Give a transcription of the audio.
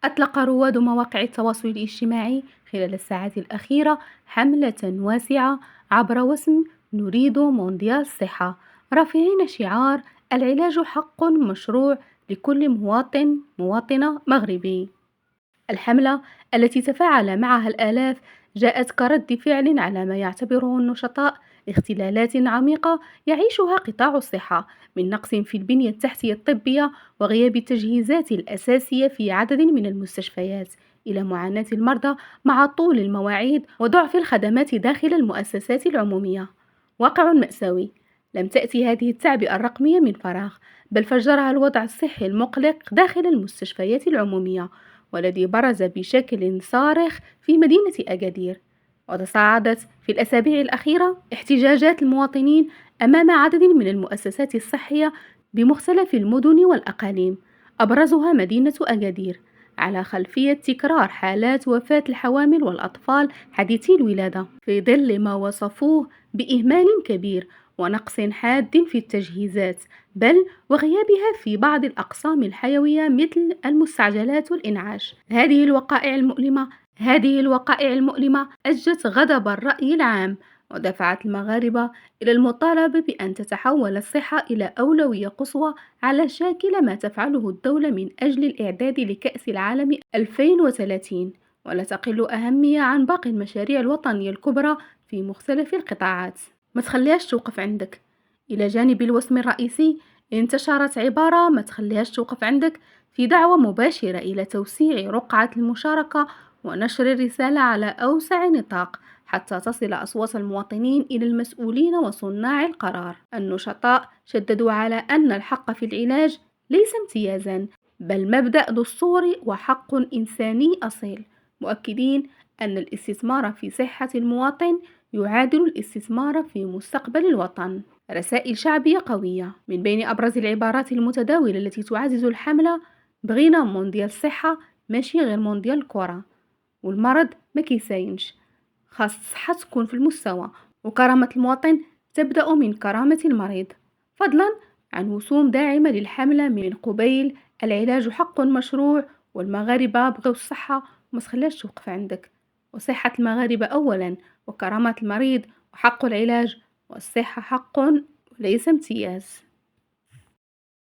أطلق رواد مواقع التواصل الاجتماعي خلال الساعات الأخيرة حملة واسعة عبر وسم نريد مونديال الصحة، رافعين شعار العلاج حق مشروع لكل مواطنة مغربي. الحملة التي تفاعل معها الآلاف جاءت كرد فعل على ما يعتبره النشطاء اختلالات عميقة يعيشها قطاع الصحة، من نقص في البنية التحتية الطبية وغياب التجهيزات الأساسية في عدد من المستشفيات، إلى معاناة المرضى مع طول المواعيد وضعف الخدمات داخل المؤسسات العمومية. واقع مأساوي. لم تأتي هذه التعبئة الرقمية من فراغ، بل فجرها الوضع الصحي المقلق داخل المستشفيات العمومية، والذي برز بشكل صارخ في مدينة أكادير. وتصاعدت في الأسابيع الأخيرة احتجاجات المواطنين أمام عدد من المؤسسات الصحية بمختلف المدن والأقاليم، أبرزها مدينة أكادير، على خلفية تكرار حالات وفاة الحوامل والأطفال حديثي الولادة، في ظل ما وصفوه بإهمال كبير ونقص حاد في التجهيزات، بل وغيابها في بعض الأقسام الحيوية مثل المستعجلات والإنعاش. هذه الوقائع المؤلمة أجت غضب الرأي العام، ودفعت المغاربة إلى المطالبة بأن تتحول الصحة إلى أولوية قصوى، على شاكل ما تفعله الدولة من أجل الإعداد لكأس العالم 2030، ولا تقل أهمية عن باقي المشاريع الوطنية الكبرى في مختلف القطاعات. ما تخليهاش توقف عندك. إلى جانب الوسم الرئيسي، انتشرت عبارة ما تخليهاش توقف عندك في دعوة مباشرة إلى توسيع رقعة المشاركة ونشر الرسالة على أوسع نطاق، حتى تصل أصوات المواطنين إلى المسؤولين وصناع القرار. النشطاء شددوا على أن الحق في العلاج ليس امتيازا، بل مبدأ دستوري وحق إنساني أصيل، مؤكدين أن الاستثمار في صحة المواطن يعادل الاستثمار في مستقبل الوطن. رسائل شعبية قوية. من بين أبرز العبارات المتداولة التي تعزز الحملة: بغينا مونديال الصحة، ماشي غير مونديال الكرة، والمرض ما كيساينش، خاص الصحة تكون في المستوى، وكرامة المواطن تبدأ من كرامة المريض، فضلا عن وسوم داعمة للحملة من قبيل العلاج حق مشروع، والمغاربة بغيو الصحة وما تخليهاش توقف عندك، وصحة المغاربة أولا، وكرامة المريض، وحق العلاج، والصحة حق وليس امتياز.